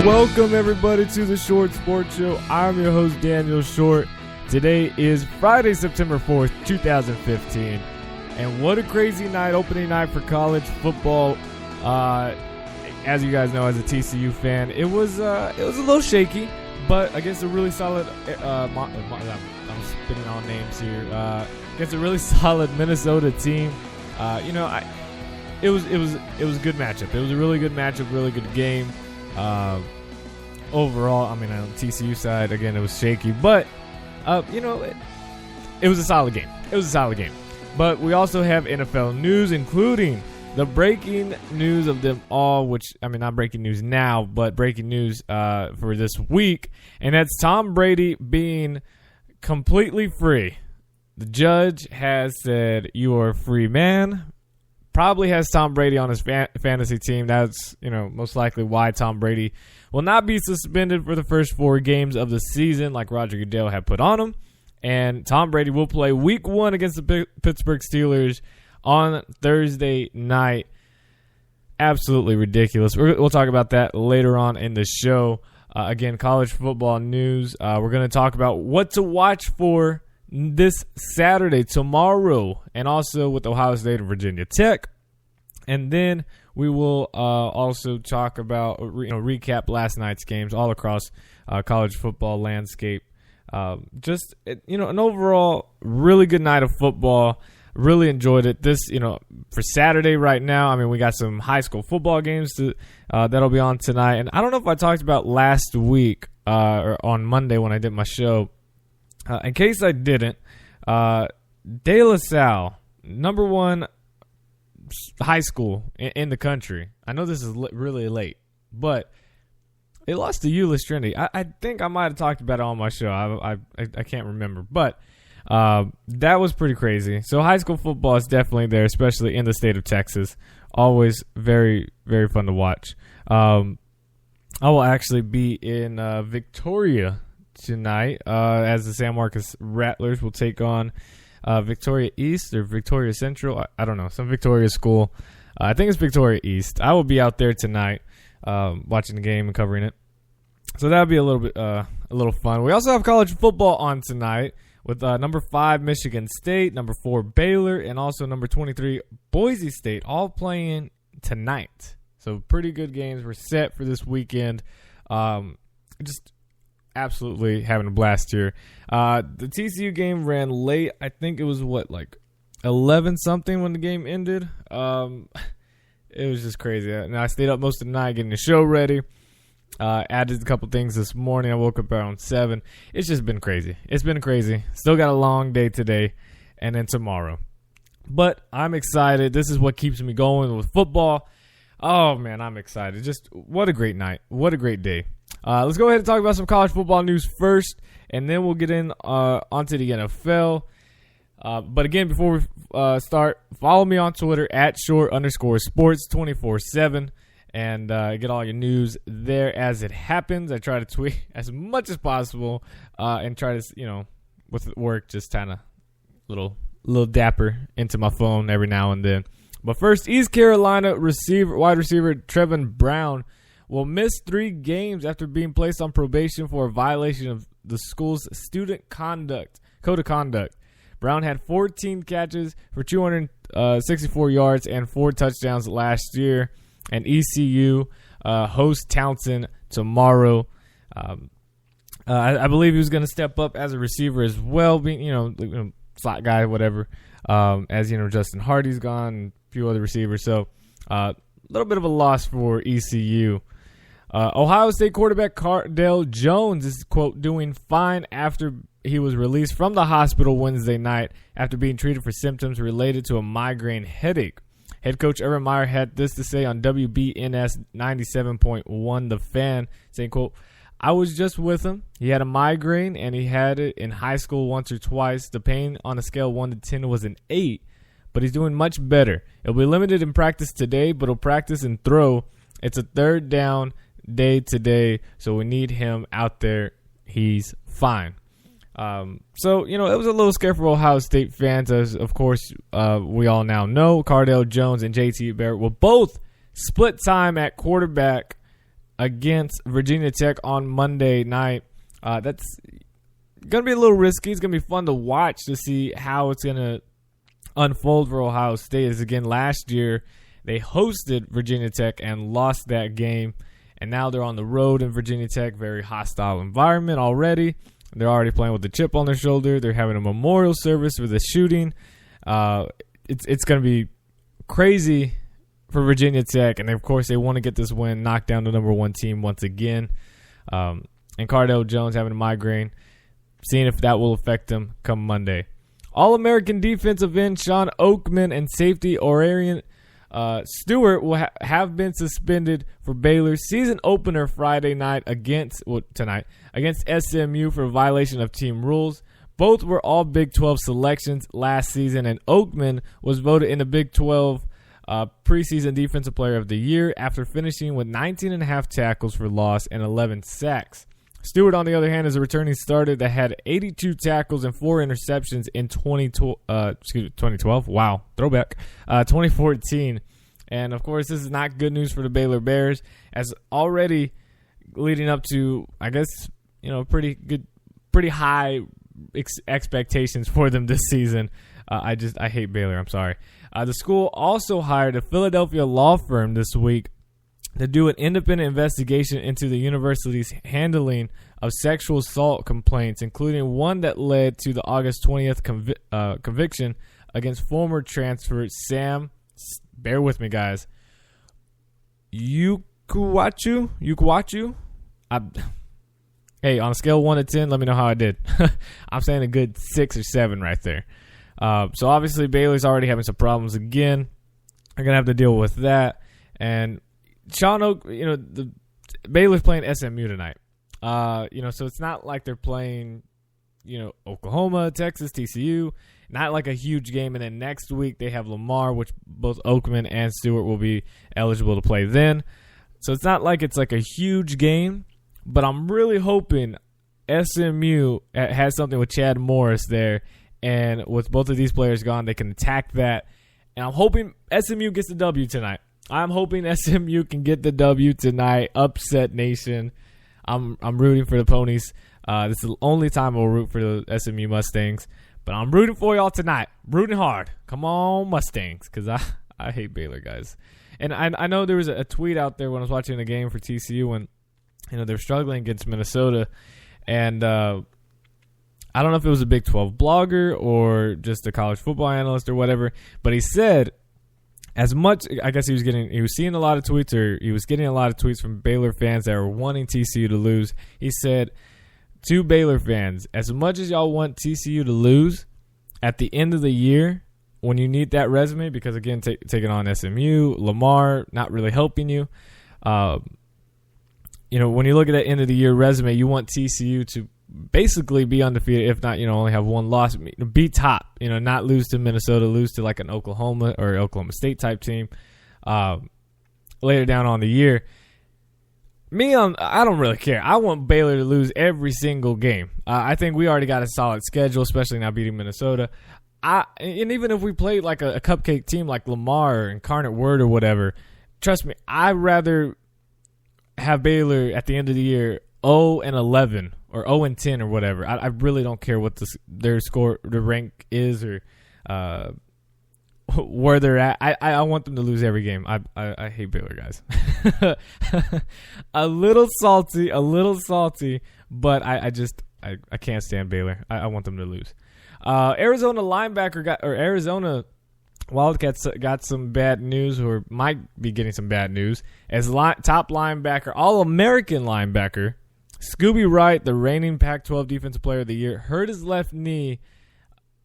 Welcome everybody to the Short Sports Show. I'm your host Daniel Short. Today is Friday, September 4th, 2015. And what a crazy night, opening night for college football. As you guys know, as a TCU fan, it was a little shaky, but against a really solid I'm spitting on names here. Against a really solid Minnesota team. It was a good matchup. It was a really good matchup, really good game. Overall, I mean, on the TCU side, again, it was shaky, but it was a solid game. It was a solid game. But we also have NFL news, including the breaking news of them all, which, I mean, not breaking news now, but breaking news for this week, and that's Tom Brady being completely free. The judge has said, you are a free man. Probably has Tom Brady on his fantasy team. That's, most likely why Tom Brady will not be suspended for the first 4 games of the season like Roger Goodell had put on him. And Tom Brady will play week 1 against the Pittsburgh Steelers on Thursday night. Absolutely ridiculous. We'll talk about that later on in the show. Again, college football news. We're going to talk about what to watch for this Saturday, tomorrow, and also with Ohio State and Virginia Tech. And then we will also talk about, recap last night's games all across college football landscape. An overall really good night of football. Really enjoyed it. This, for Saturday right now, I mean, we got some high school football games that'll be on tonight. And I don't know if I talked about last week or on Monday when I did my show. In case I didn't, De La Salle, number 1 high school in the country. I know this is really late, but they lost to Euless Trinity. I think I might have talked about it on my show. I can't remember, but that was pretty crazy. So high school football is definitely there, especially in the state of Texas. Always very, very fun to watch. I will actually be in Victoria tonight as the San Marcos Rattlers will take on Victoria East or Victoria Central. I don't know, some Victoria school. I think it's Victoria East. I will be out there tonight watching the game and covering it. So that'll be a little fun. We also have college football on tonight with number 5 Michigan State, number 4 Baylor, and also number 23 Boise State, all playing tonight. So pretty good games. We're set for this weekend. Just absolutely having a blast here. The TCU game ran late. I think it was 11 something when the game ended. It was just crazy. And I stayed up most of the night getting the show ready. Added a couple things this morning. I woke up around 7. It's just been crazy. It's been crazy. Still got a long day today and then tomorrow. But I'm excited. This is what keeps me going with football. Oh, man, I'm excited. Just what a great night. What a great day. Let's go ahead and talk about some college football news first, and then we'll get in onto the NFL. But again, before we start, follow me on Twitter at @short_sports 24/7, and get all your news there as it happens. I try to tweet as much as possible, and try to, with work, just kind of little dapper into my phone every now and then. But first, East Carolina wide receiver Trevin Brown will miss 3 games after being placed on probation for a violation of the school's student code of conduct. Brown had 14 catches for 264 yards and 4 touchdowns last year. And ECU hosts Townsend tomorrow. I believe he was going to step up as a receiver as well, being slot guy, whatever. As Justin Hardy's gone, and a few other receivers. So a little bit of a loss for ECU. Ohio State quarterback Cardale Jones is, quote, doing fine after he was released from the hospital Wednesday night after being treated for symptoms related to a migraine headache. Head coach Urban Meyer had this to say on WBNS 97.1 The Fan, saying, quote, I was just with him. He had a migraine, and he had it in high school once or twice. The pain on a scale of 1 to 10 was an 8, but he's doing much better. He'll be limited in practice today, but he'll practice and throw. It's a third down day today, so we need him out there. He's fine. So, it was a little scary for Ohio State fans, as, of course, we all now know. Cardale Jones and JT Barrett will both split time at quarterback against Virginia Tech on Monday night. That's going to be a little risky. It's going to be fun to watch to see how it's going to unfold for Ohio State. As again, last year they hosted Virginia Tech and lost that game, and now they're on the road in Virginia Tech. Very hostile environment already. They're already playing with the chip on their shoulder. They're having a memorial service for the shooting. It's going to be crazy for Virginia Tech, and of course they want to get this win, knock down the number 1 team once again. And Cardale Jones having a migraine, seeing if that will affect them come Monday. All-American defensive end Sean Oakman and safety Orion Stewart will have been suspended for Baylor's season opener Friday night against SMU for violation of team rules. Both were all Big 12 selections last season, and Oakman was voted in the Big 12 preseason Defensive Player of the Year after finishing with 19.5 tackles for loss and 11 sacks. Stewart, on the other hand, is a returning starter that had 82 tackles and 4 interceptions in 2012. Wow, throwback. 2014. And, of course, this is not good news for the Baylor Bears, as already leading up to, I guess, pretty high expectations for them this season. I hate Baylor. I'm sorry. The school also hired a Philadelphia law firm this week to do an independent investigation into the university's handling of sexual assault complaints, including one that led to the August 20th conviction against former transfer Sam, bear with me guys, Yukuwachu? Hey, on a scale of 1 to 10, let me know how I did. I'm saying a good 6 or 7 right there. So obviously Baylor's already having some problems again. They're going to have to deal with that. And Sean Oak, the Baylor's playing SMU tonight. So it's not like they're playing, Oklahoma, Texas, TCU. Not like a huge game. And then next week they have Lamar, which both Oakman and Stewart will be eligible to play then. So it's not like it's like a huge game. But I'm really hoping SMU has something with Chad Morris there. And with both of these players gone, they can attack that. And I'm hoping SMU gets the W tonight. I'm hoping SMU can get the W tonight. Upset nation. I'm rooting for the Ponies. This is the only time I'll root for the SMU Mustangs. But I'm rooting for y'all tonight. Rooting hard. Come on, Mustangs. Because I hate Baylor, guys. And I know there was a tweet out there when I was watching the game for TCU when they're struggling against Minnesota. And I don't know if it was a Big 12 blogger or just a college football analyst or whatever. But he said, as much, I guess he was seeing a lot of tweets, or he was getting a lot of tweets from Baylor fans that were wanting TCU to lose. He said to Baylor fans, as much as y'all want TCU to lose at the end of the year, when you need that resume, because again, taking on SMU, Lamar, not really helping you. When you look at that end of the year resume, you want TCU to basically be undefeated, if not, only have one loss, be top, not lose to Minnesota, lose to like an Oklahoma or Oklahoma State type team later down on the year. I don't really care. I want Baylor to lose every single game. I think we already got a solid schedule, especially now beating Minnesota. And even if we played like a cupcake team like Lamar or Incarnate Word or whatever, trust me, I'd rather have Baylor at the end of the year 0-11 or 0-10 or whatever. I really don't care what their rank is or where they're at. I want them to lose every game. I hate Baylor, guys. a little salty, but I can't stand Baylor. I want them to lose. Arizona Wildcats got some bad news, or might be getting some bad news, as top linebacker, All-American linebacker, Scooby Wright, the reigning Pac-12 Defensive Player of the Year, hurt his left knee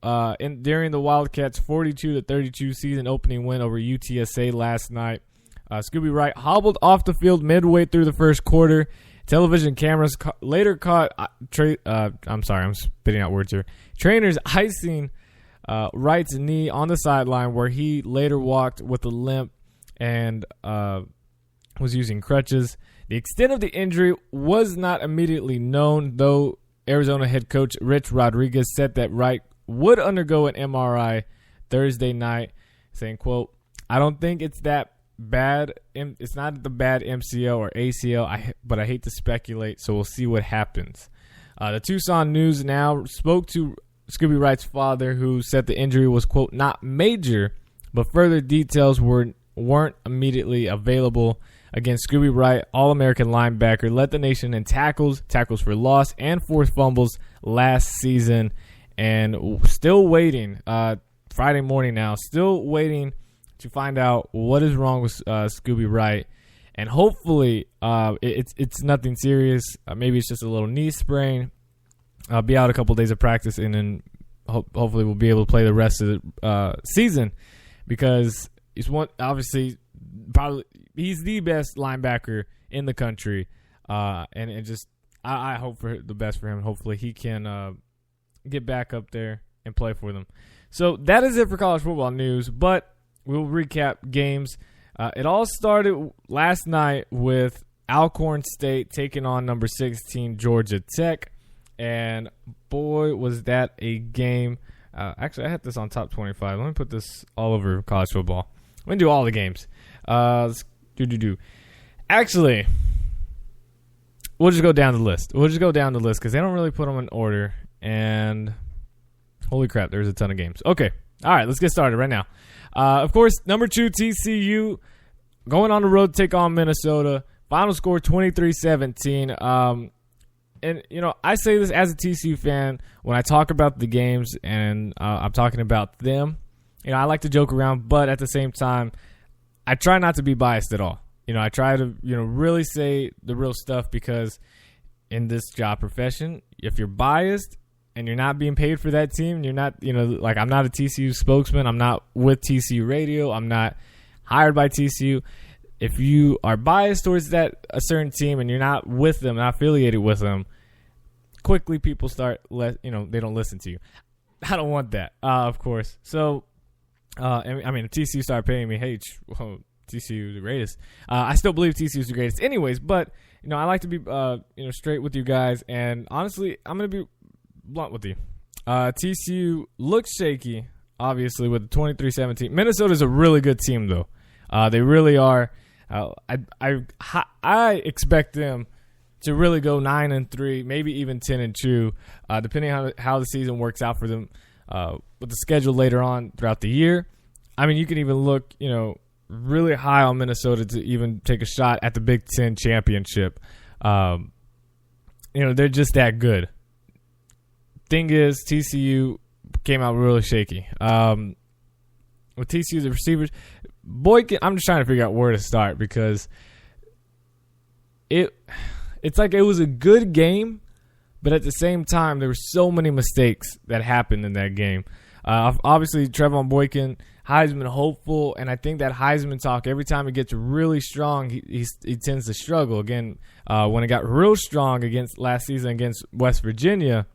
during the Wildcats' 42-32 season opening win over UTSA last night. Scooby Wright hobbled off the field midway through the first quarter. Television cameras later caught I'm spitting out words here. Trainers icing Wright's knee on the sideline, where he later walked with a limp and was using crutches. The extent of the injury was not immediately known, though Arizona head coach Rich Rodriguez said that Wright would undergo an MRI Thursday night, saying, quote, "I don't think it's that bad. It's not the bad MCL or ACL. But I hate to speculate, so we'll see what happens. The Tucson News now spoke to Scooby Wright's father, who said the injury was, quote, not major, but further details weren't immediately available. Again, Scooby Wright, All-American linebacker, led the nation in tackles for loss, and forced fumbles last season. And still waiting, Friday morning now, still waiting to find out what is wrong with Scooby Wright. And hopefully it's nothing serious. Maybe it's just a little knee sprain. I'll be out a couple days of practice, and then hopefully we'll be able to play the rest of the season, because he's probably he's the best linebacker in the country, and I hope for the best for him. Hopefully he can get back up there and play for them. So that is it for college football news, but we'll recap games. It all started last night with Alcorn State taking on number 16 Georgia Tech. And boy, was that a game. Actually, I had this on top 25. Let me put this all over college football. I'm going to do all the games. Let's do. Actually, we'll just go down the list. Because they don't really put them in order. And holy crap, there's a ton of games. Okay. All right, let's get started right now. Of course, number 2, TCU, going on the road to take on Minnesota. Final score 23-17. And, I say this as a TCU fan when I talk about the games and I'm talking about them. I like to joke around, but at the same time, I try not to be biased at all. I try to, really say the real stuff, because in this job profession, if you're biased and you're not being paid for that team, you're not, like I'm not a TCU spokesman. I'm not with TCU Radio. I'm not hired by TCU. If you are biased towards a certain team and you're not with them, not affiliated with them, quickly people start, they don't listen to you. I don't want that, of course. So, if TCU started paying me, hey, TCU is the greatest. I still believe TCU is the greatest anyways, but, I like to be, straight with you guys. And honestly, I'm going to be blunt with you. TCU looks shaky, obviously, with the 23-17. Minnesota's a really good team, though. They really are. I expect them to really go 9-3, maybe even 10-2, depending on how the season works out for them with the schedule later on throughout the year. You can even look, really high on Minnesota to even take a shot at the Big Ten championship. They're just that good. Thing is, TCU came out really shaky. With TCU, the receivers, Boykin, I'm just trying to figure out where to start, because it's like it was a good game, but at the same time, there were so many mistakes that happened in that game. Obviously, Trevon Boykin, Heisman hopeful, and I think that Heisman talk, every time it gets really strong, he tends to struggle. Again, when it got real strong last season against West Virginia,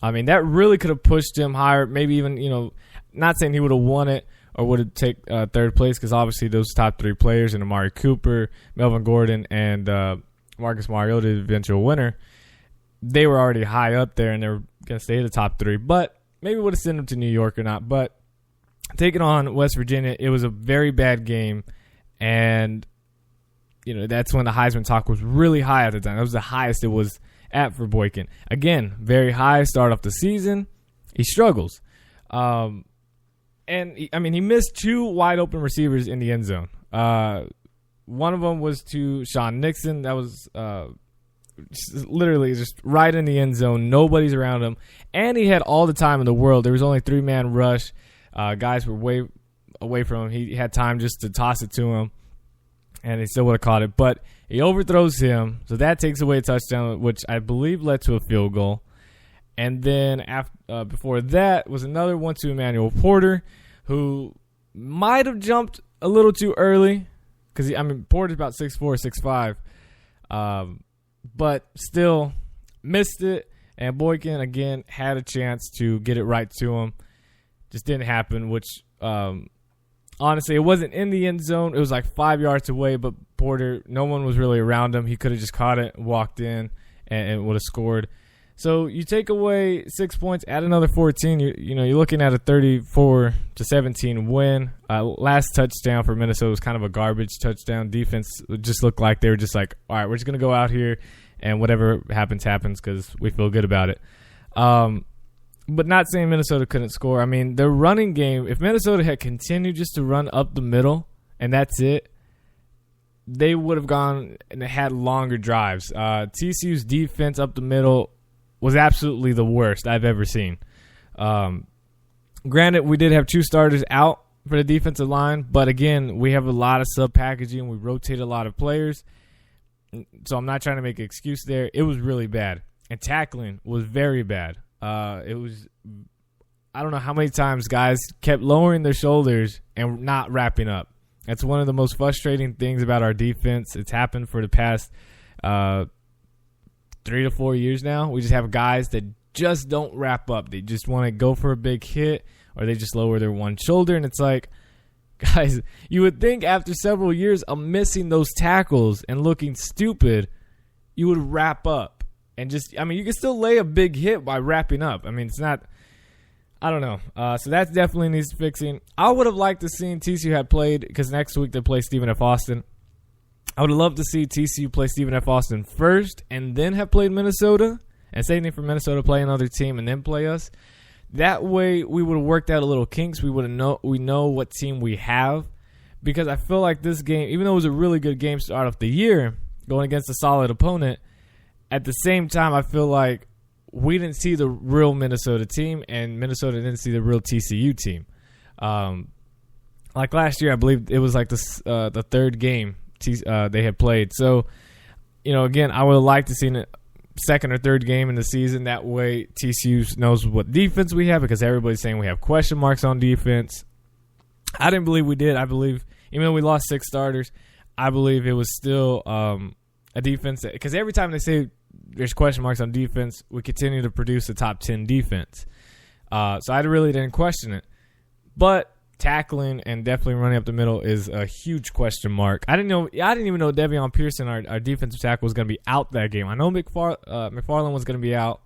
that really could have pushed him higher, maybe even, not saying he would have won it or would have taken third place, because obviously those top 3 players, and Amari Cooper, Melvin Gordon, and Marcus Mariota, the eventual winner, they were already high up there, and they were going to stay in the top 3. But maybe would have sent them to New York or not. But taking on West Virginia, it was a very bad game. And, that's when the Heisman talk was really high at the time. That was the highest it was at for Boykin. Again, very high start off the season. He struggles. And, he missed 2 wide open receivers in the end zone. One of them was to Sean Nixon. That was literally just right in the end zone. Nobody's around him. And he had all the time in the world. There was only 3-man rush. Guys were way away from him. He had time just to toss it to him, and he still would have caught it. But he overthrows him, so that takes away a touchdown, which I believe led to a field goal. And then before that was another one to Emmanuel Porter, who might have jumped a little too early, because Porter's about 6'4", 6'5", but still missed it. And Boykin again had a chance to get it right to him, just didn't happen. Which honestly, it wasn't in the end zone; it was like 5 yards away. But Porter, no one was really around him. He could have just caught it, walked in, and would have scored. So you take away 6 points, add another 14. You're looking at a 34-17 win. Last touchdown for Minnesota was kind of a garbage touchdown. Defense just looked like they were just like, all right, we're just gonna go out here and whatever happens because we feel good about it. But not saying Minnesota couldn't score. I mean, the running game. If Minnesota had continued just to run up the middle and that's it, they would have gone and had longer drives. TCU's defense up the middle was absolutely the worst I've ever seen. Granted, we did have 2 starters out for the defensive line, but again, we have a lot of sub-packaging. We rotate a lot of players, so I'm not trying to make an excuse there. It was really bad, and tackling was very bad. I don't know how many times guys kept lowering their shoulders and not wrapping up. That's one of the most frustrating things about our defense. It's happened for the past 3 to 4 years now. We just have guys that just don't wrap up. They just want to go for a big hit, or they just lower their one shoulder. And it's like, guys, you would think after several years of missing those tackles and looking stupid, you would wrap up. And you can still lay a big hit by wrapping up. I mean, it's not, I don't know. So that definitely needs fixing. I would have liked to seen TCU had played, because next week they play Stephen F. Austin. I would have loved to see TCU play Stephen F. Austin first and then have played Minnesota, and same thing for Minnesota, play another team and then play us. That way we would have worked out a little kinks. We know what team we have, because I feel like this game, even though it was a really good game to start off the year, going against a solid opponent, at the same time I feel like we didn't see the real Minnesota team, and Minnesota didn't see the real TCU team. Like last year, I believe it was like the third game they had played. So, again, I would have liked to see a second or third game in the season. That way TCU knows what defense we have, because everybody's saying we have question marks on defense. I didn't believe we did. I believe, even though we lost 6 starters, I believe it was still a defense, because every time they say there's question marks on defense, we continue to produce a top 10 defense. So I really didn't question it. But tackling and definitely running up the middle is a huge question mark. I didn't even know Devion Pearson, our defensive tackle, was going to be out that game. I know McFarland was going to be out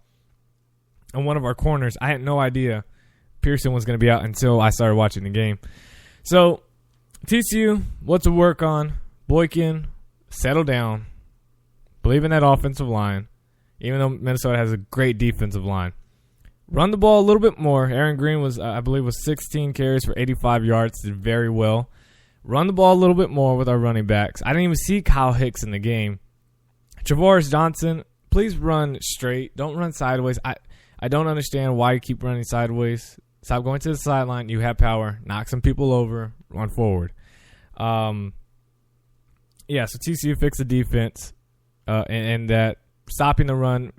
on one of our corners. I had no idea Pearson was going to be out until I started watching the game. So TCU, what to work on? Boykin, settle down. Believe in that offensive line, even though Minnesota has a great defensive line. Run the ball a little bit more. Aaron Green was 16 carries for 85 yards. Did very well. Run the ball a little bit more with our running backs. I didn't even see Kyle Hicks in the game. Travaris Johnson, please run straight. Don't run sideways. I don't understand why you keep running sideways. Stop going to the sideline. You have power. Knock some people over. Run forward. So TCU fixed the defense and that stopping the run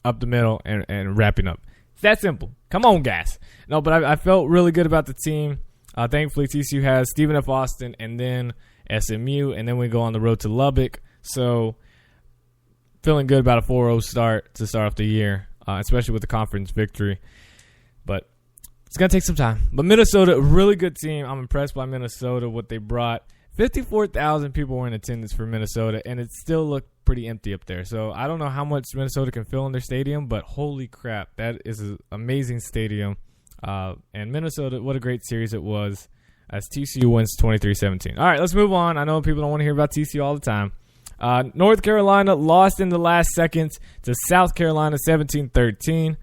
up the middle and wrapping up. It's that simple. Come on, guys. No, but I felt really good about the team. Thankfully, TCU has Stephen F. Austin and then SMU, and then we go on the road to Lubbock. So feeling good about a 4-0 start to start off the year, especially with the conference victory. But it's going to take some time. But Minnesota, a really good team. I'm impressed by Minnesota, what they brought. 54,000 people were in attendance for Minnesota, and it still looked pretty empty up there. So I don't know how much Minnesota can fill in their stadium, but holy crap, that is an amazing stadium. And Minnesota, what a great series it was, as TCU wins 23-17. All right, let's move on. I know people don't want to hear about TCU all the time. North Carolina lost in the last seconds to South Carolina 17-13.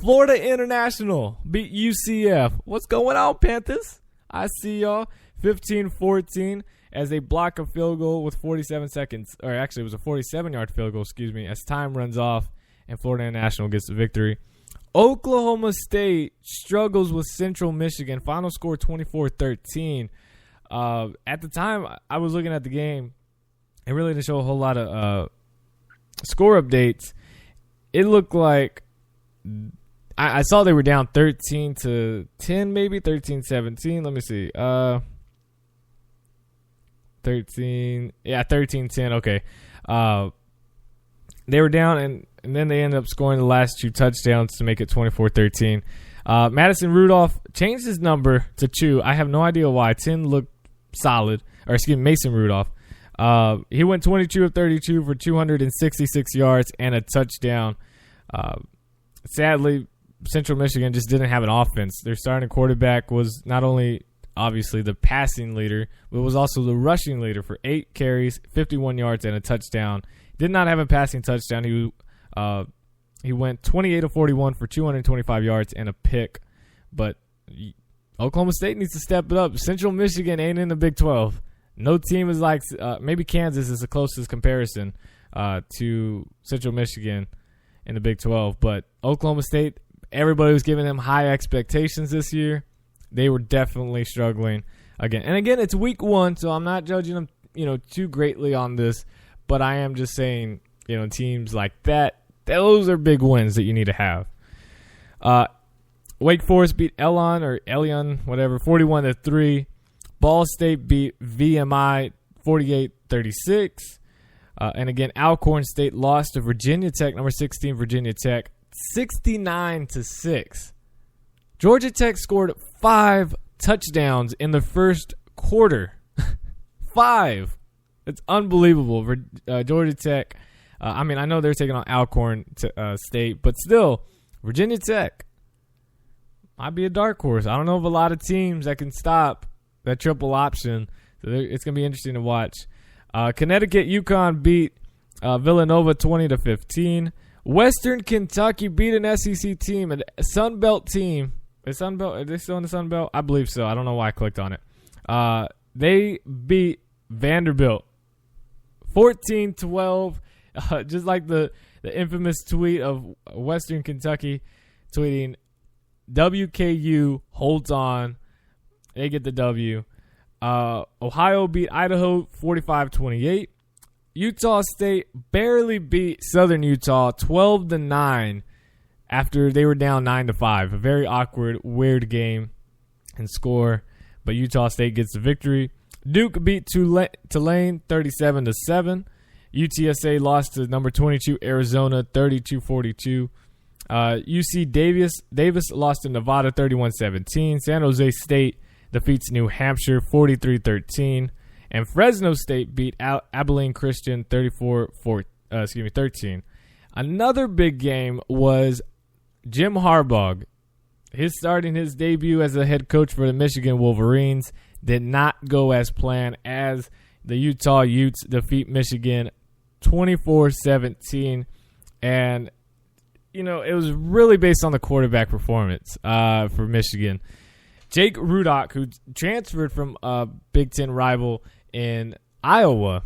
Florida International beat UCF. What's going on, Panthers? I see y'all. 15-14 as they block a field goal with 47 seconds. Or actually, it was a 47-yard field goal, as time runs off and Florida International gets the victory. Oklahoma State struggles with Central Michigan. Final score 24-13. At the time, I was looking at the game. It really didn't show a whole lot of score updates. It looked like I saw they were down 13-10, maybe 13-17. Let me see. 13-10. Okay. They were down, and then they ended up scoring the last 2 touchdowns to make it 24-13. Madison Rudolph changed his number to 2. I have no idea why. 10 looked solid. Mason Rudolph. He went 22 of 32 for 266 yards and a touchdown. sadly, Central Michigan just didn't have an offense. Their starting quarterback was not only obviously the passing leader, but was also the rushing leader for 8 carries, 51 yards, and a touchdown. Did not have a passing touchdown. He went 28 of 41 for 225 yards and a pick. But Oklahoma State needs to step it up. Central Michigan ain't in the Big 12. No team is like maybe Kansas is the closest comparison to Central Michigan in the Big 12. But Oklahoma State, everybody was giving them high expectations this year. They were definitely struggling again. And again, it's week 1, so I'm not judging them, too greatly on this. But I am just saying, teams like that, those are big wins that you need to have. Wake Forest beat Elion, whatever, 41-3. Ball State beat VMI 48-36. And again, Alcorn State lost to Virginia Tech, number 16 Virginia Tech, 69-6. Georgia Tech scored 5 touchdowns in the first quarter. 5. It's unbelievable. Georgia Tech, I know they're taking on Alcorn State, but still, Virginia Tech might be a dark horse. I don't know of a lot of teams that can stop that triple option. So it's going to be interesting to watch. Connecticut UConn beat Villanova 20-15. Western Kentucky beat an SEC team, a Sun Belt team. Are they still in the Sun Belt? I believe so. I don't know why I clicked on it. They beat Vanderbilt 14-12. Just like the infamous tweet of Western Kentucky tweeting, WKU holds on. They get the W. Ohio beat Idaho 45-28. Utah State barely beat Southern Utah 12-9 after they were down 9-5. A very awkward, weird game and score, but Utah State gets the victory. Duke beat Tulane 37-7. UTSA lost to number 22 Arizona 32-42. UC Davis lost to Nevada 31-17. San Jose State defeats New Hampshire 43-13. And Fresno State beat Abilene Christian 13. Another big game was Jim Harbaugh. Starting his debut as a head coach for the Michigan Wolverines did not go as planned as the Utah Utes defeat Michigan 24-17. And, it was really based on the quarterback performance for Michigan. Jake Rudock, who transferred from a Big Ten rival in Iowa,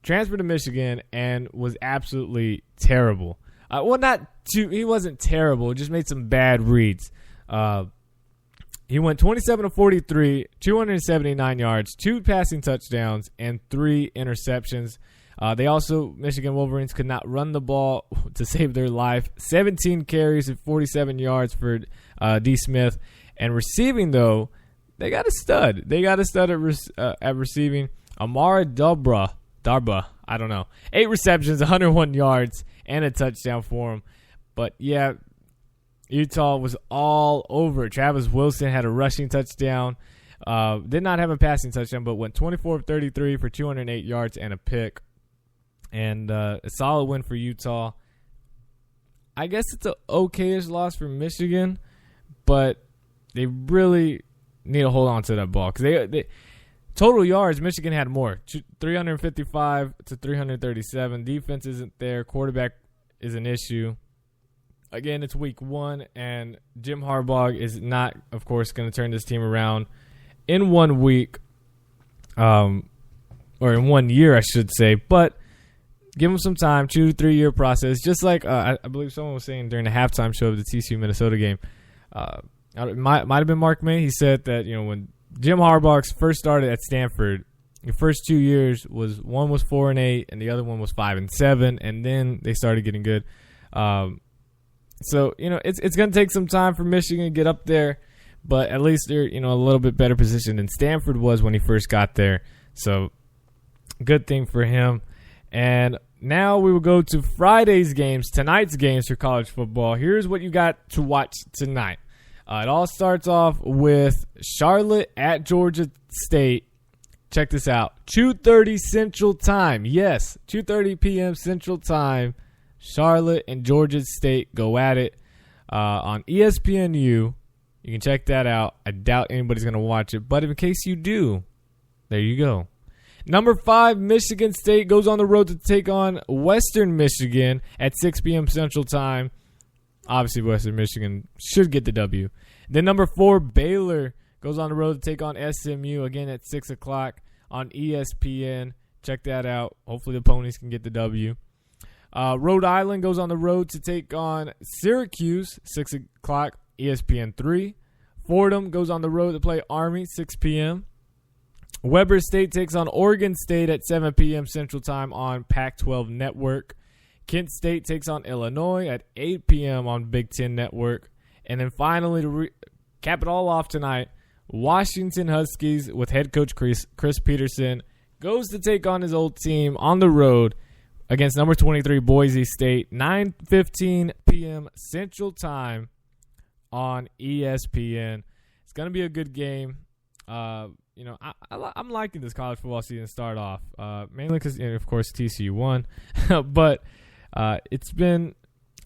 transferred to Michigan and was absolutely terrible. He wasn't terrible, just made some bad reads. He went 27-43, 279 yards, 2 passing touchdowns, and 3 interceptions. Michigan Wolverines could not run the ball to save their life. 17 carries and 47 yards for D. Smith. And receiving, though, they got a stud. They got a stud at receiving. Amara Darba, I don't know. 8 receptions, 101 yards, and a touchdown for him. But, yeah, Utah was all over it. Travis Wilson had a rushing touchdown. Did not have a passing touchdown, but went 24 of 33 for 208 yards and a pick. And a solid win for Utah. I guess it's an okay-ish loss for Michigan, but they really need to hold on to that ball. Because they total yards, Michigan had more. 355 to 337. Defense isn't there. Quarterback is an issue. Again, it's week 1, and Jim Harbaugh is not, of course, going to turn this team around in 1 week. Or in 1 year, I should say. But give him some time, 2 to 3 year process. Just like I believe someone was saying during the halftime show of the TCU Minnesota game. It might have been Mark May. He said that when Jim Harbaugh first started at Stanford, the first 2 years one was 4-8 and the other one was 5-7, and then they started getting good. So it's going to take some time for Michigan to get up there, but at least they're a little bit better positioned than Stanford was when he first got there. So good thing for him. And now we will go to Friday's games, tonight's games for college football. Here's what you got to watch tonight. It all starts off with Charlotte at Georgia State. Check this out. 2:30 Central Time. Yes, 2:30 p.m. Central Time. Charlotte and Georgia State go at it. on ESPNU. You can check that out. I doubt anybody's going to watch it, but in case you do, there you go. Number 5, Michigan State goes on the road to take on Western Michigan at 6 p.m. Central Time. Obviously, Western Michigan should get the W. Then number 4, Baylor goes on the road to take on SMU, again at 6 o'clock on ESPN. Check that out. Hopefully the Ponies can get the W. Rhode Island goes on the road to take on Syracuse, 6 o'clock, ESPN 3. Fordham goes on the road to play Army, 6 p.m. Weber State takes on Oregon State at 7 p.m. Central Time on Pac-12 Network. Kent State takes on Illinois at 8 p.m. on Big Ten Network. And then finally, to cap it all off tonight, Washington Huskies with head coach Chris Peterson goes to take on his old team on the road against number 23 Boise State, 9:15 p.m. Central Time on ESPN. It's going to be a good game. I'm liking this college football season to start off, mainly because, of course, TCU won. But it's been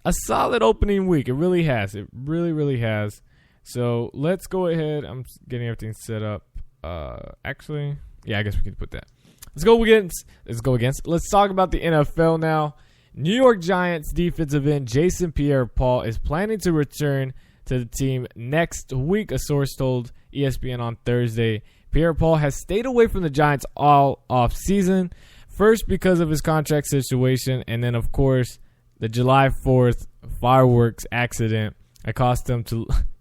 a solid opening week. It really has. It really, really has. So let's go ahead. I'm getting everything set up. I guess we can put that. Let's talk about the NFL now. New York Giants defensive end Jason Pierre-Paul is planning to return to the team next week, a source told ESPN on Thursday. Pierre-Paul has stayed away from the Giants all off-season, first because of his contract situation, and then, of course, the July 4th fireworks accident that cost him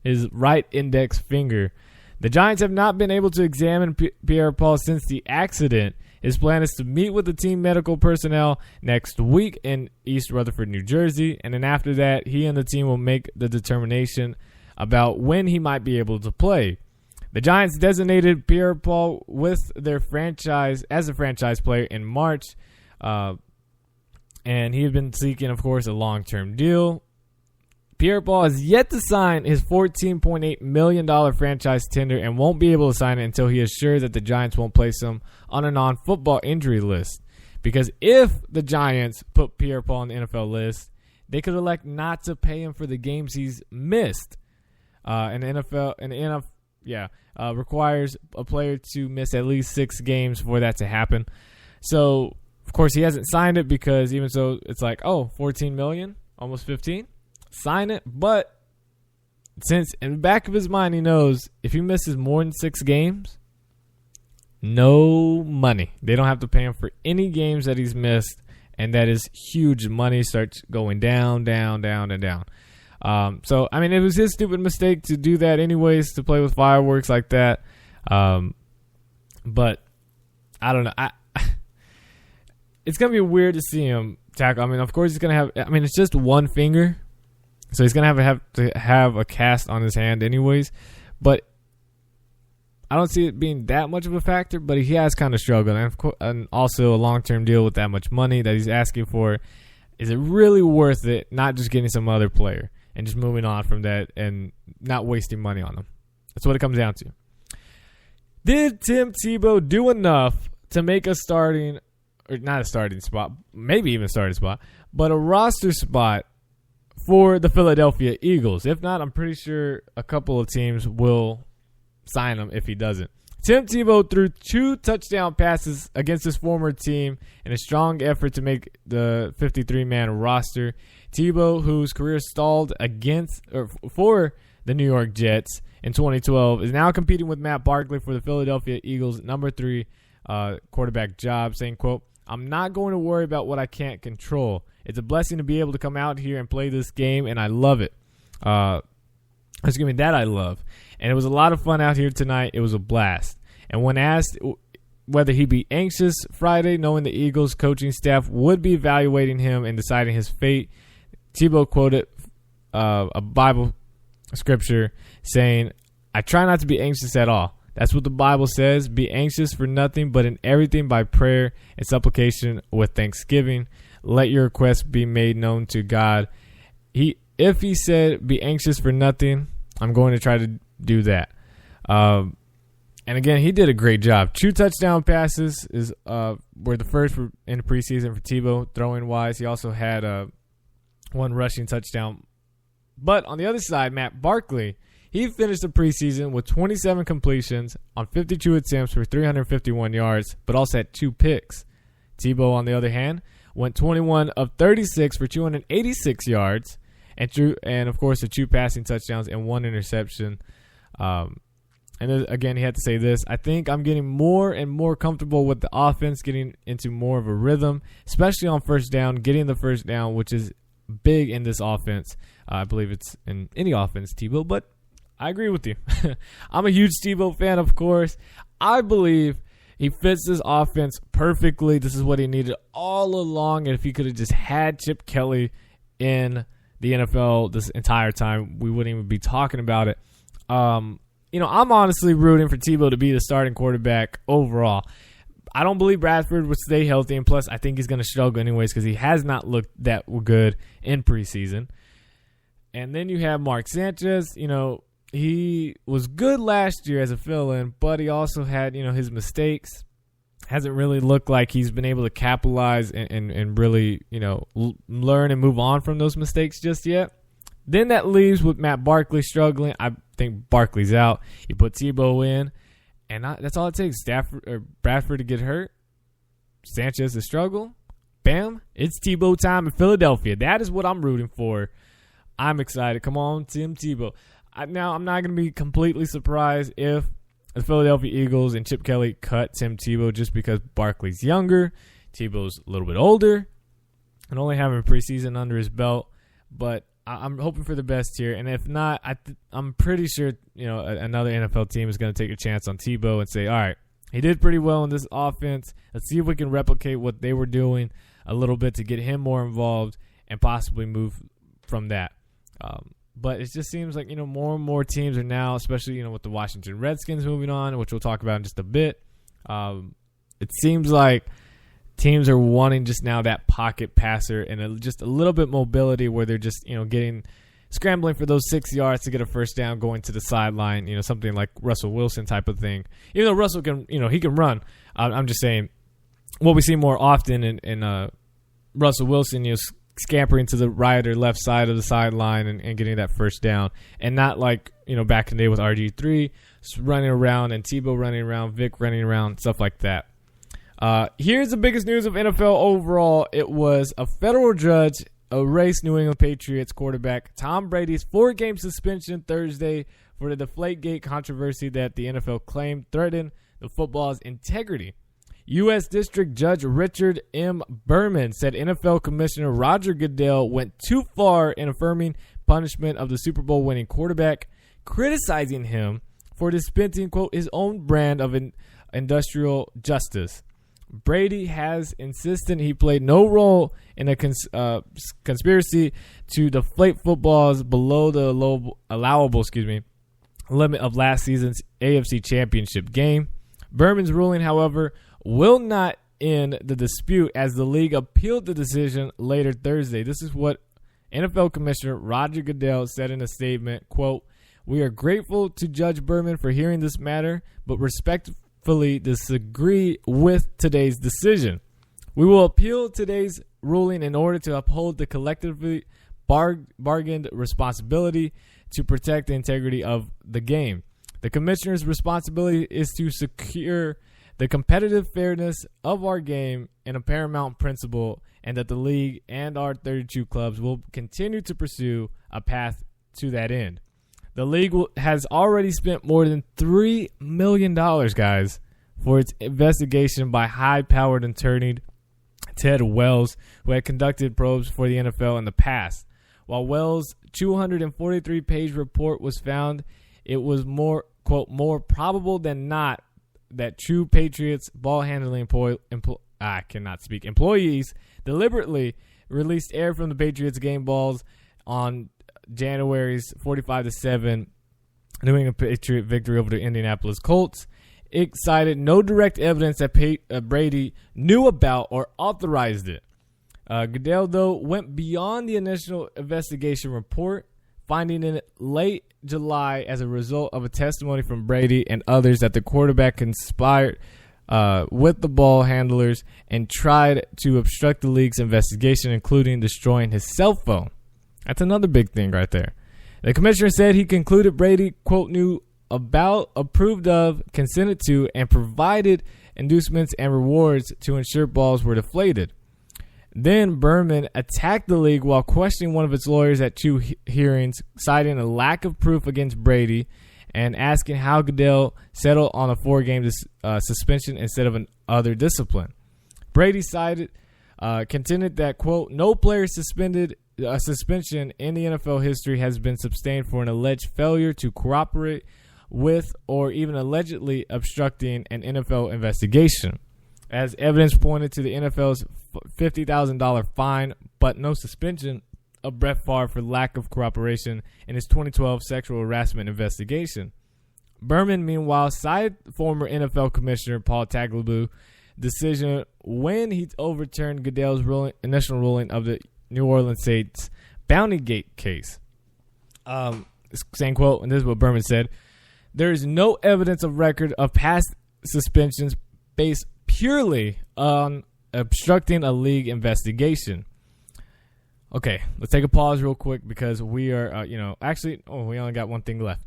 his right index finger. The Giants have not been able to examine Pierre-Paul since the accident. His plan is to meet with the team medical personnel next week in East Rutherford, New Jersey, and then after that, he and the team will make the determination about when he might be able to play. The Giants designated Pierre-Paul with their franchise as a franchise player in March, and he had been seeking, of course, a long-term deal. Pierre-Paul has yet to sign his $14.8 million franchise tender and won't be able to sign it until he is sure that the Giants won't place him on a non-football injury list. Because if the Giants put Pierre-Paul on the NFL list, they could elect not to pay him for the games he's missed. And the NFL requires a player to miss at least 6 games for that to happen. So, of course, he hasn't signed it because even so, it's like, $14 million, almost 15. Sign it, but since in the back of his mind he knows if he misses more than 6 games, no money. They don't have to pay him for any games that he's missed, and that is huge money. Starts going down, down, down, and down. So, I mean, it was his stupid mistake to do that anyways, to play with fireworks like that. But I don't know. It's going to be weird to see him tackle. I mean, of course he's going to have, it's just one finger. So he's going to have a cast on his hand anyways. But I don't see it being that much of a factor, but he has kind of struggled. And also a long-term deal with that much money that he's asking for. Is it really worth it not just getting some other player and just moving on from that and not wasting money on them? That's what it comes down to. Did Tim Tebow do enough to make a starting, or not a starting spot, maybe even a starting spot, but a roster spot for the Philadelphia Eagles? If not, I'm pretty sure a couple of teams will sign him if he doesn't. Tim Tebow threw 2 touchdown passes against his former team in a strong effort to make the 53-man roster. Tebow, whose career stalled for the New York Jets in 2012, is now competing with Matt Barkley for the Philadelphia Eagles' number 3 quarterback job, saying, quote, "I'm not going to worry about what I can't control. It's a blessing to be able to come out here and play this game, and I love it." That I love. And it was a lot of fun out here tonight. It was a blast. And when asked whether he'd be anxious Friday, knowing the Eagles coaching staff would be evaluating him and deciding his fate, Tebow quoted a Bible scripture saying, "I try not to be anxious at all. That's what the Bible says. Be anxious for nothing, but in everything by prayer and supplication with thanksgiving. Let your requests be made known to God." If he said, be anxious for nothing, I'm going to try to do that. And again, he did a great job. 2 touchdown passes were the first in the preseason for Tebow, throwing wise. He also had 1 rushing touchdown But on the other side, Matt Barkley, he finished the preseason with 27 completions on 52 attempts for 351 yards, but also had 2 picks. Tebow, on the other hand, went 21 of 36 for 286 yards, and of course, the 2 passing touchdowns and 1 interception. And then, again, he had to say this: I think I'm getting more and more comfortable with the offense, getting into more of a rhythm, especially on first down, getting the first down, which is big in this offense. I believe it's in any offense, Tebow, but I agree with you. I'm a huge Tebow fan, of course. I believe he fits this offense perfectly. This is what he needed all along, and if he could have just had Chip Kelly in the NFL this entire time, we wouldn't even be talking about it. I'm honestly rooting for Tebow to be the starting quarterback overall. I don't believe Bradford would stay healthy, and plus I think he's going to struggle anyways because he has not looked that good in preseason. And then you have Mark Sanchez. He was good last year as a fill-in, but he also had, his mistakes. Hasn't really looked like he's been able to capitalize and really, learn and move on from those mistakes just yet. Then that leaves with Matt Barkley struggling. I think Barkley's out. You put Tebow in, and that's all it takes. Bradford to get hurt, Sanchez to struggle. Bam, it's Tebow time in Philadelphia. That is what I'm rooting for. I'm excited. Come on, Tim Tebow. Now, I'm not going to be completely surprised if the Philadelphia Eagles and Chip Kelly cut Tim Tebow just because Barkley's younger, Tebow's a little bit older, and only having a preseason under his belt. But I'm hoping for the best here, and if not, I'm pretty sure another NFL team is going to take a chance on Tebow and say, all right, he did pretty well in this offense. Let's see if we can replicate what they were doing a little bit to get him more involved and possibly move from that. But it just seems like more and more teams are now, especially with the Washington Redskins moving on, which we'll talk about in just a bit. It seems like teams are wanting just now that pocket passer and just a little bit mobility where they're just, scrambling for those 6 yards to get a first down going to the sideline, something like Russell Wilson type of thing. Even though Russell can, he can run. I'm just saying what we see more often in Russell Wilson, scampering to the right or left side of the sideline and getting that first down. And not like, back in the day with RG3 running around and Tebow running around, Vic running around, stuff like that. Here's the biggest news of NFL overall. It was a federal judge erased New England Patriots quarterback Tom Brady's 4-game suspension Thursday for the Deflategate controversy that the NFL claimed threatened the football's integrity. U.S. District Judge Richard M. Berman said NFL Commissioner Roger Goodell went too far in affirming punishment of the Super Bowl winning quarterback, criticizing him for dispensing, quote, his own brand of industrial justice. Brady has insisted he played no role in a conspiracy to deflate footballs below the allowable limit of last season's AFC Championship game. Berman's ruling, however, will not end the dispute as the league appealed the decision later Thursday. This is what NFL Commissioner Roger Goodell said in a statement, quote, "We are grateful to Judge Berman for hearing this matter, but respectfully disagree with today's decision. We will appeal today's ruling in order to uphold the collectively bargained responsibility to protect the integrity of the game. The commissioner's responsibility is to secure the competitive fairness of our game and a paramount principle, and that the league and our 32 clubs will continue to pursue a path to that end. The league has already spent more than $3 million, guys, for its investigation by high-powered attorney Ted Wells, who had conducted probes for the NFL in the past. While Wells' 243-page report was found, it was more, quote, more probable than not that true Patriots ball-handling employees deliberately released air from the Patriots game balls on January's 45-7 New England Patriot victory over the Indianapolis Colts. It cited no direct evidence that Brady knew about or authorized it. Goodell, though, went beyond the initial investigation report, finding in late July as a result of a testimony from Brady and others that the quarterback conspired with the ball handlers and tried to obstruct the league's investigation, including destroying his cell phone. That's another big thing right there. The commissioner said he concluded Brady, quote, knew about, approved of, consented to, and provided inducements and rewards to ensure balls were deflated. Then Berman attacked the league while questioning one of its lawyers at two hearings, citing a lack of proof against Brady and asking how Goodell settled on a 4-game suspension instead of an other discipline. Brady contended that, quote, no player suspension in the NFL history has been sustained for an alleged failure to cooperate with or even allegedly obstructing an NFL investigation. As evidence pointed to the NFL's $50,000 fine, but no suspension of Brett Favre for lack of cooperation in his 2012 sexual harassment investigation. Berman, meanwhile, cited former NFL Commissioner Paul Tagliabue's decision when he overturned Goodell's initial ruling of the New Orleans Saints Bounty Gate case. Same quote, and this is what Berman said. There is no evidence of record of past suspensions based purely on obstructing a league investigation. Okay, let's take a pause real quick because we are, we only got one thing left.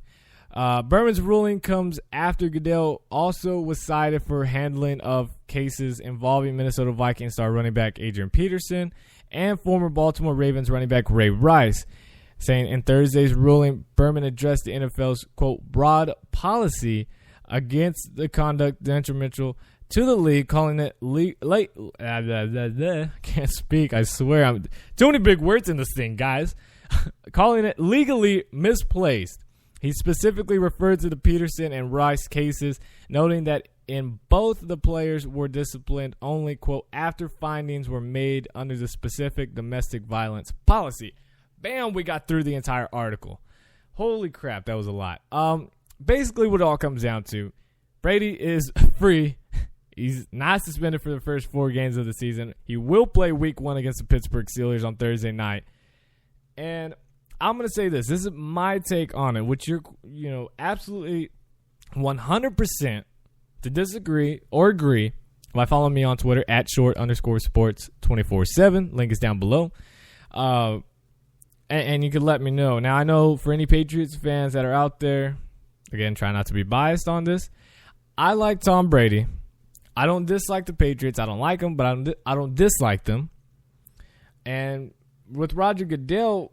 Berman's ruling comes after Goodell also was cited for handling of cases involving Minnesota Vikings star running back Adrian Peterson and former Baltimore Ravens running back Ray Rice, saying in Thursday's ruling, Berman addressed the NFL's, quote, broad policy against the conduct detrimental to the league, calling it can't speak, I swear. I'm too many big words in this thing, guys. Calling it legally misplaced. He specifically referred to the Peterson and Rice cases, noting that in both the players were disciplined only, quote, after findings were made under the specific domestic violence policy. Bam, we got through the entire article. Holy crap, that was a lot. Basically what it all comes down to, Brady is free. He's not suspended for the first 4 games of the season. He will play week 1 against the Pittsburgh Steelers on Thursday night. And I'm going to say this. This is my take on it, which you're, absolutely 100% to disagree or agree by following me on Twitter at @short_sports247. Link is down below. And you can let me know. Now, I know for any Patriots fans that are out there, again, try not to be biased on this. I like Tom Brady. I don't dislike the Patriots. I don't like them, but I don't dislike them. And with Roger Goodell,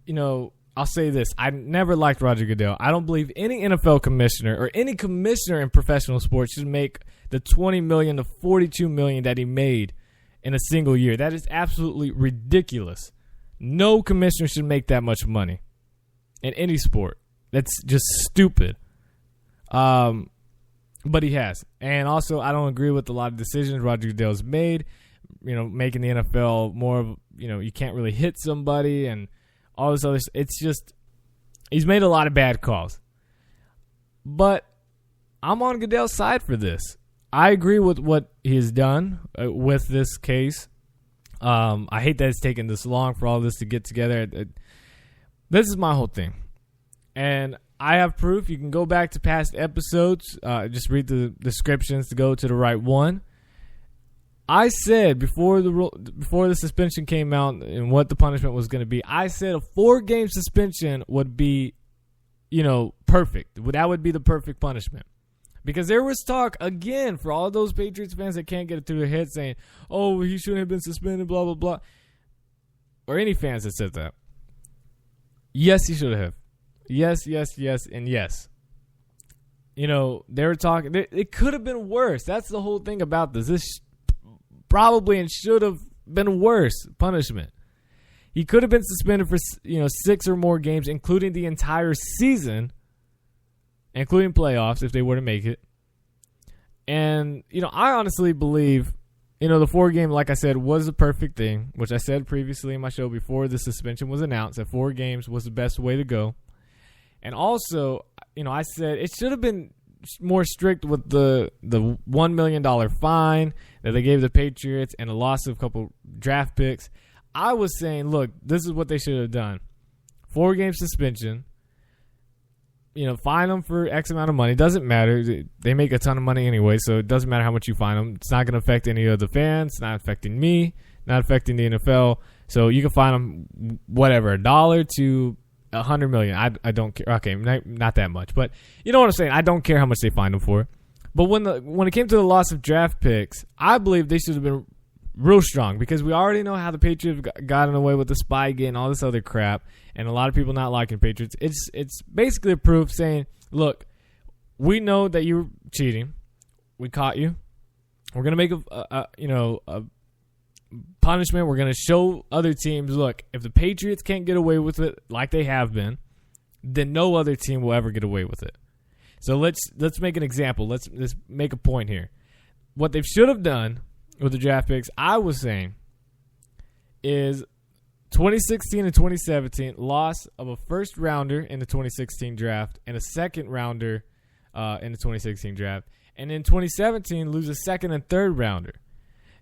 I'll say this. I never liked Roger Goodell. I don't believe any NFL commissioner or any commissioner in professional sports should make the $20 million to $42 million that he made in a single year. That is absolutely ridiculous. No commissioner should make that much money in any sport. That's just stupid. But he has. And also, I don't agree with a lot of decisions Roger Goodell's made, making the NFL more of, you can't really hit somebody and all this other stuff. It's just, he's made a lot of bad calls. But I'm on Goodell's side for this. I agree with what he's done with this case. I hate that it's taken this long for all this to get together. This is my whole thing. And I have proof. You can go back to past episodes. Just read the descriptions to go to the right one. I said before the suspension came out and what the punishment was going to be, I said a 4-game suspension would be, perfect. That would be the perfect punishment. Because there was talk, again, for all those Patriots fans that can't get it through their head saying, oh, he shouldn't have been suspended, blah, blah, blah. Or any fans that said that. Yes, he should have. Yes, and yes. They were talking. It could have been worse. That's the whole thing about this. This probably and should have been worse punishment. He could have been suspended for 6 or more games, including the entire season, including playoffs if they were to make it. And I honestly believe, the 4-game, like I said, was the perfect thing, which I said previously in my show before the suspension was announced, that 4 games was the best way to go. And also, I said it should have been more strict with the $1 million fine that they gave the Patriots and a loss of a couple draft picks. I was saying, look, this is what they should have done. 4-game suspension. Fine them for X amount of money. Doesn't matter. They make a ton of money anyway, so it doesn't matter how much you fine them. It's not going to affect any of the fans. It's not affecting me. Not affecting the NFL. So you can fine them, whatever, $1 to $100 million. I don't care. Okay, not that much, but you know what I'm saying. I don't care how much they fined him for. But when it came to the loss of draft picks, I believe they should have been real strong because we already know how the Patriots gotten away with the Spygate and all this other crap, and a lot of people not liking Patriots. It's basically a proof saying, look, we know that you were cheating. We caught you. We're gonna make a punishment. We're gonna show other teams, look, if the Patriots can't get away with it like they have been, then no other team will ever get away with it. So let's make an example. Let's make a point here. What they should have done with the draft picks, I was saying, is 2016 and 2017 loss of a first rounder in the 2016 draft and a second rounder in the 2016 draft, and in 2017 lose a second and third rounder.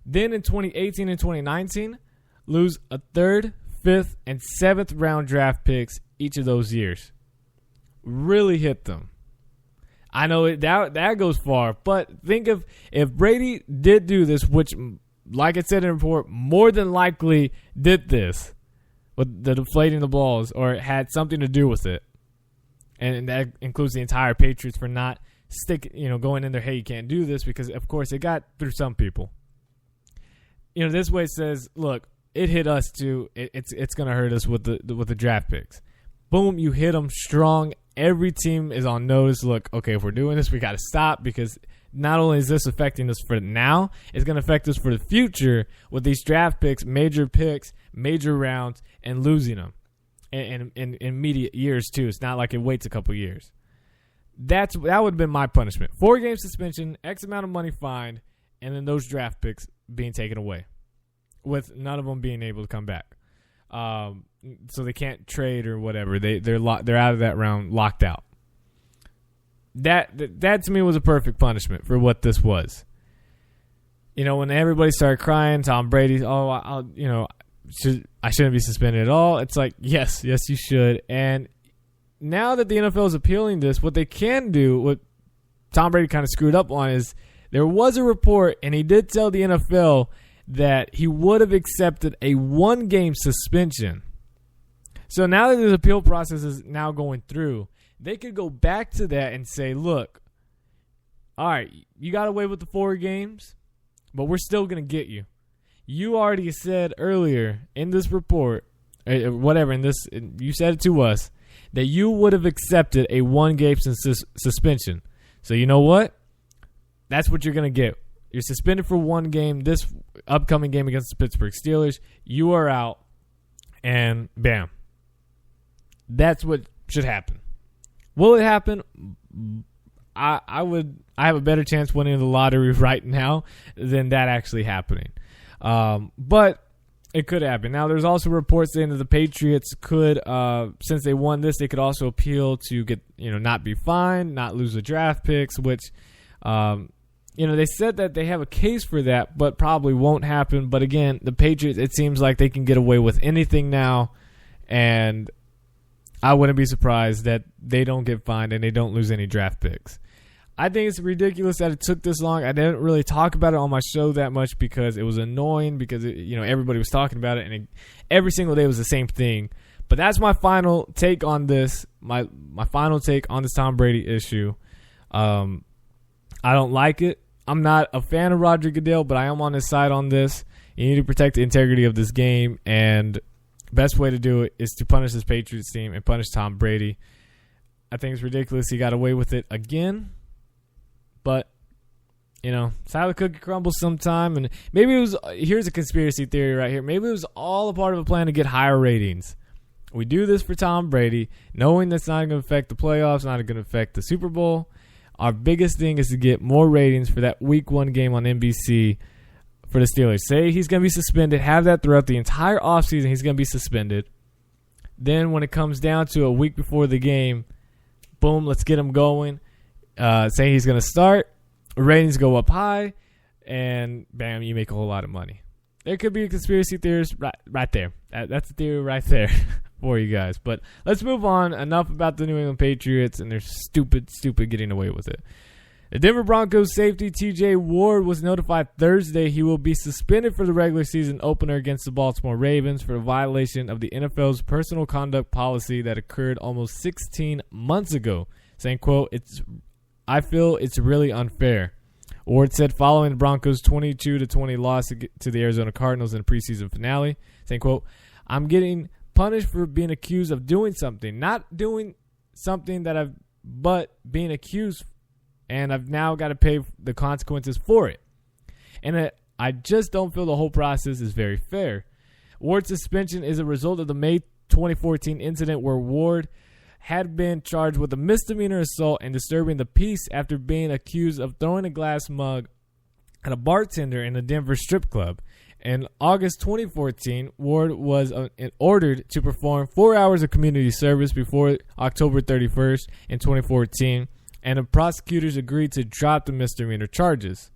Then in 2018 and 2019 lose a third, fifth, and seventh round draft picks each of those years. Really hit them. I know that goes far, but think of if Brady did do this, which, like I said in the report, more than likely did this with the deflating the balls or had something to do with it, and that includes the entire Patriots for not going in there, hey, you can't do this, because of course it got through some people. This way it says, look, it hit us too. It's going to hurt us with the draft picks. Boom, you hit them strong. Every team is on notice. Look, okay, if we're doing this, we got to stop, because not only is this affecting us for now, it's going to affect us for the future with these draft picks, major rounds, and losing them in immediate years too. It's not like it waits a couple years. That would have been my punishment. 4-game suspension, X amount of money fined, and then those draft picks being taken away with none of them being able to come back. So they can't trade or whatever. They're out of that round, locked out. That to me was a perfect punishment for what this was. When everybody started crying, Tom Brady, I shouldn't be suspended at all. It's like, yes, you should. And now that the NFL is appealing this, what they can do, what Tom Brady kind of screwed up on, is there was a report, and he did tell the NFL that he would have accepted a 1-game suspension. So now that this appeal process is now going through, they could go back to that and say, look, all right, you got away with the 4 games, but we're still going to get you. You already said earlier in this report, you said it to us, that you would have accepted a 1-game suspension. So you know what? That's what you're going to get. You're suspended for 1 game. This upcoming game against the Pittsburgh Steelers, you are out, and bam. That's what should happen. Will it happen? I have a better chance winning the lottery right now than that actually happening. But it could happen. Now, there's also reports saying that the Patriots could, since they won this, they could also appeal to get, not be fined, not lose the draft picks, which, they said that they have a case for that, but probably won't happen. But again, the Patriots, it seems like they can get away with anything now, and I wouldn't be surprised that they don't get fined and they don't lose any draft picks. I think it's ridiculous that it took this long. I didn't really talk about it on my show that much because it was annoying, because everybody was talking about it, and every single day was the same thing. But that's my final take on this. My final take on this Tom Brady issue. I don't like it. I'm not a fan of Roger Goodell, but I am on his side on this. You need to protect the integrity of this game, and best way to do it is to punish this Patriots team and punish Tom Brady. I think it's ridiculous he got away with it again. But, it's how the cookie crumbles sometime. And maybe it was, here's a conspiracy theory right here. Maybe it was all a part of a plan to get higher ratings. We do this for Tom Brady, knowing that's not going to affect the playoffs, not going to affect the Super Bowl. Our biggest thing is to get more ratings for that Week 1 game on NBC for the Steelers. Say he's going to be suspended. Have that throughout the entire offseason. He's going to be suspended. Then when it comes down to a week before the game, boom, let's get him going. Say he's going to start. Ratings go up high. And bam, you make a whole lot of money. There could be a conspiracy theorist right there. That's a theory right there for you guys. But let's move on. Enough about the New England Patriots and their stupid getting away with it. The Denver Broncos safety TJ Ward was notified Thursday he will be suspended for the regular season opener against the Baltimore Ravens for a violation of the NFL's personal conduct policy that occurred almost 16 months ago, saying, quote, I feel it's really unfair. Ward said following the Broncos' 22-20 loss to the Arizona Cardinals in the preseason finale, saying, quote, I'm getting punished for being accused of doing something, not doing something but being accused, and I've now got to pay the consequences for it. And I just don't feel the whole process is very fair. Ward's suspension is a result of the May 2014 incident where Ward had been charged with a misdemeanor assault and disturbing the peace after being accused of throwing a glass mug at a bartender in a Denver strip club. In August 2014, Ward was ordered to perform 4 hours of community service before October 31st in 2014, and the prosecutors agreed to drop the misdemeanor charges.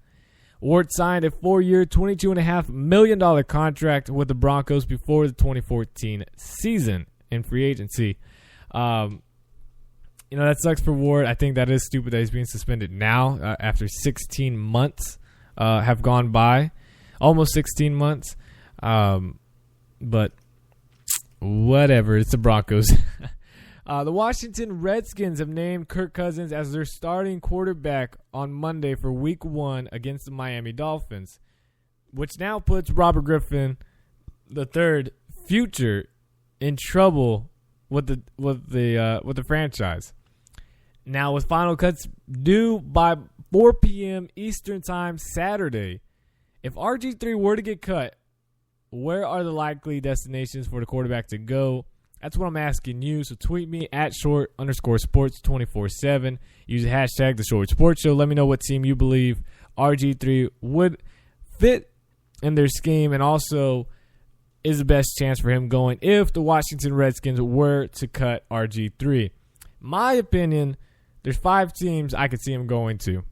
Ward signed a 4-year, $22.5 million contract with the Broncos before the 2014 season in free agency. That sucks for Ward. I think that is stupid that he's being suspended now after 16 months have gone by. Almost 16 months. But whatever. It's the Broncos. The Washington Redskins have named Kirk Cousins as their starting quarterback on Monday for Week 1 against the Miami Dolphins, which now puts Robert Griffin III future in trouble with the franchise. Now, with final cuts due by 4 p.m. Eastern Time Saturday, if RG3 were to get cut, where are the likely destinations for the quarterback to go? That's what I'm asking you. So tweet me at @short_sports247. Use the hashtag The Short Sports Show. Let me know what team you believe RG3 would fit in their scheme, and also is the best chance for him going if the Washington Redskins were to cut RG3. My opinion, there's 5 teams I could see him going to.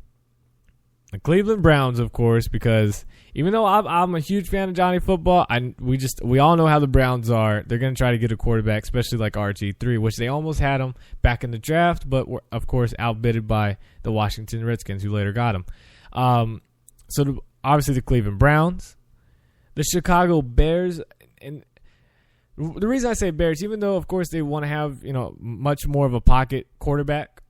The Cleveland Browns, of course, because even though I'm a huge fan of Johnny Football, we all know how the Browns are. They're going to try to get a quarterback, especially like RG3, which they almost had him back in the draft, but were, of course, outbidded by the Washington Redskins, who later got him. Obviously the Cleveland Browns, the Chicago Bears, and the reason I say Bears, even though, of course, they want to have much more of a pocket quarterback,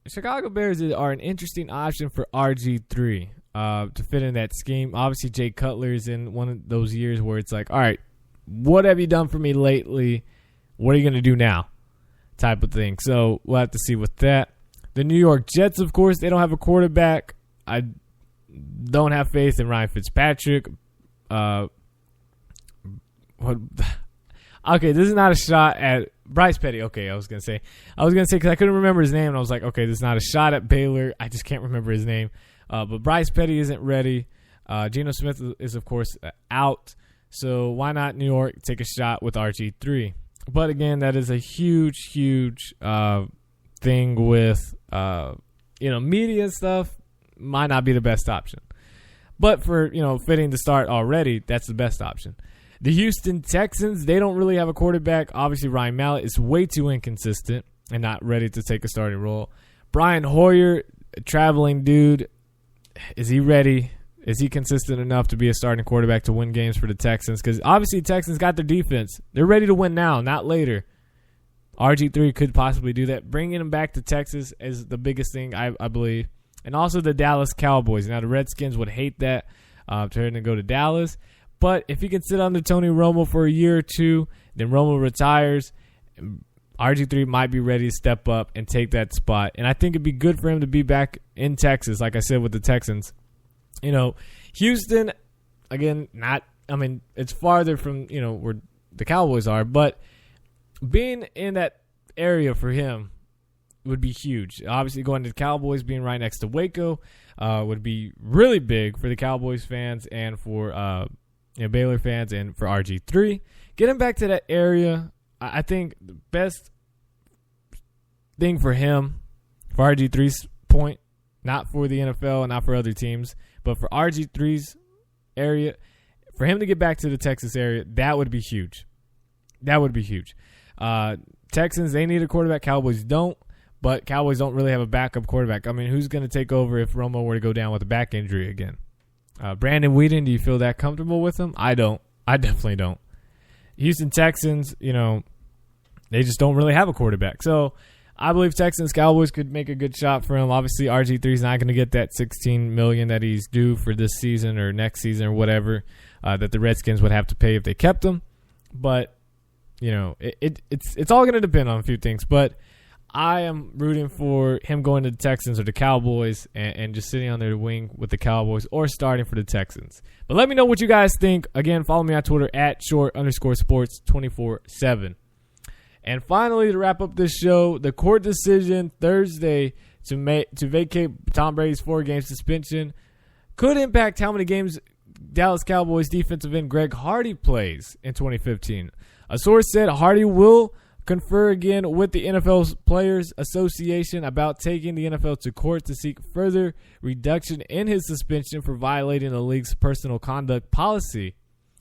the Chicago Bears are an interesting option for RG3 to fit in that scheme. Obviously, Jay Cutler is in one of those years where it's like, all right, what have you done for me lately? What are you going to do now? Type of thing. So we'll have to see with that. The New York Jets, of course, they don't have a quarterback. I don't have faith in Ryan Fitzpatrick. Okay, this is not a shot at Bryce Petty. Okay, I was gonna say because I couldn't remember his name, and I was like, okay, this is not a shot at Baylor. I just can't remember his name. But Bryce Petty isn't ready. Geno Smith is of course out. So why not New York take a shot with RG3? But again, that is a huge thing with media and stuff. Might not be the best option. But for fitting the start already, that's the best option. The Houston Texans, they don't really have a quarterback. Obviously, Ryan Mallett is way too inconsistent and not ready to take a starting role. Brian Hoyer, a traveling dude, is he ready? Is he consistent enough to be a starting quarterback to win games for the Texans? Because obviously, the Texans got their defense. They're ready to win now, not later. RG3 could possibly do that. Bringing him back to Texas is the biggest thing, I believe. And also the Dallas Cowboys. Now, the Redskins would hate that for him to go to Dallas. But if he can sit under Tony Romo for a year or two, then Romo retires, RG3 might be ready to step up and take that spot. And I think it'd be good for him to be back in Texas, like I said, with the Texans. Houston, again, it's farther from, where the Cowboys are. But being in that area for him would be huge. Obviously, going to the Cowboys, being right next to Waco, would be really big for the Cowboys fans and for Baylor fans and for RG3. Get him back to that area. I think the best thing for him, for RG3's point, not for the NFL and not for other teams, but for RG3's area, for him to get back to the Texas area, that would be huge. That would be huge. Texans, they need a quarterback. Cowboys don't. But Cowboys don't really have a backup quarterback. I mean, who's going to take over if Romo were to go down with a back injury again? Brandon Weeden, do you feel that comfortable with him? I don't. I definitely don't. Houston Texans, they just don't really have a quarterback. So I believe Texans Cowboys could make a good shot for him. Obviously, RG3 is not going to get that $16 million that he's due for this season or next season or whatever that the Redskins would have to pay if they kept him. But it's all going to depend on a few things. But I am rooting for him going to the Texans or the Cowboys and just sitting on their wing with the Cowboys or starting for the Texans. But let me know what you guys think. Again, follow me on Twitter at @short_sports247. And finally, to wrap up this show, the court decision Thursday to vacate Tom Brady's 4-game suspension could impact how many games Dallas Cowboys defensive end Greg Hardy plays in 2015. A source said Hardy will confer again with the NFL Players Association about taking the NFL to court to seek further reduction in his suspension for violating the league's personal conduct policy.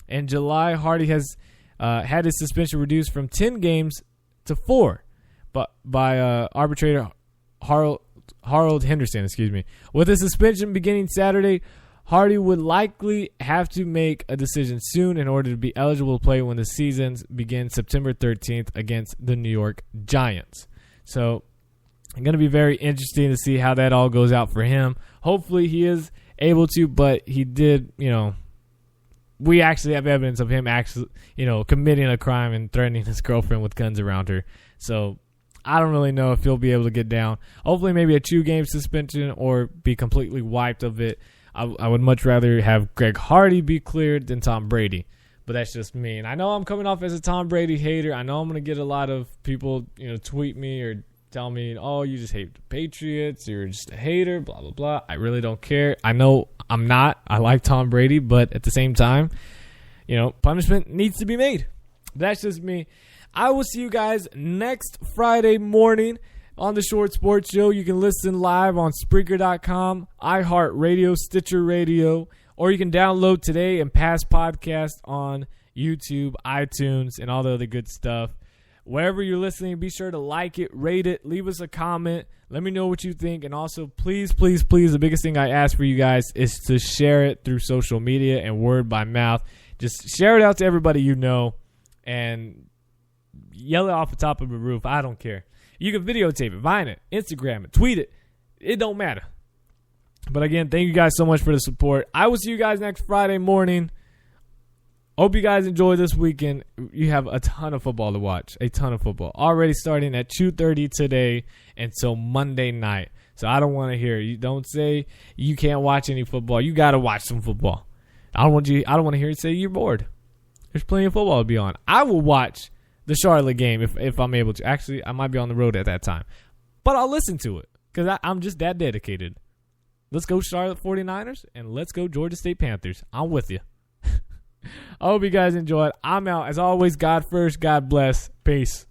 In July, Hardy has had his suspension reduced from 10 games to 4 by arbitrator Harold Henderson. With his suspension beginning Saturday, Hardy would likely have to make a decision soon in order to be eligible to play when the season begins September 13th against the New York Giants. So it's going to be very interesting to see how that all goes out for him. Hopefully he is able to, but he did, we actually have evidence of him actually, committing a crime and threatening his girlfriend with guns around her. So I don't really know if he'll be able to get down. Hopefully maybe a 2-game suspension or be completely wiped of it. I would much rather have Greg Hardy be cleared than Tom Brady. But that's just me. And I know I'm coming off as a Tom Brady hater. I know I'm going to get a lot of people, tweet me or tell me, oh, you just hate the Patriots. You're just a hater, blah, blah, blah. I really don't care. I know I'm not. I like Tom Brady. But at the same time, punishment needs to be made. That's just me. I will see you guys next Friday morning on the Short Sports Show. You can listen live on Spreaker.com, iHeartRadio, Stitcher Radio, or you can download today and past podcasts on YouTube, iTunes, and all the other good stuff. Wherever you're listening, be sure to like it, rate it, leave us a comment. Let me know what you think. And also, please, please, please, the biggest thing I ask for you guys is to share it through social media and word by mouth. Just share it out to everybody you know and yell it off the top of the roof. I don't care. You can videotape it, Vine it, Instagram it, tweet it. It don't matter. But again, thank you guys so much for the support. I will see you guys next Friday morning. Hope you guys enjoy this weekend. You have a ton of football to watch. A ton of football. Already starting at 2:30 today until Monday night. So I don't want to hear you. Don't say you can't watch any football. You got to watch some football. I don't want to hear you say you're bored. There's plenty of football to be on. I will watch the Charlotte game if I'm able to. Actually, I might be on the road at that time. But I'll listen to it because I'm just that dedicated. Let's go Charlotte 49ers and let's go Georgia State Panthers. I'm with you. I hope you guys enjoyed. I'm out. As always, God first, God bless. Peace.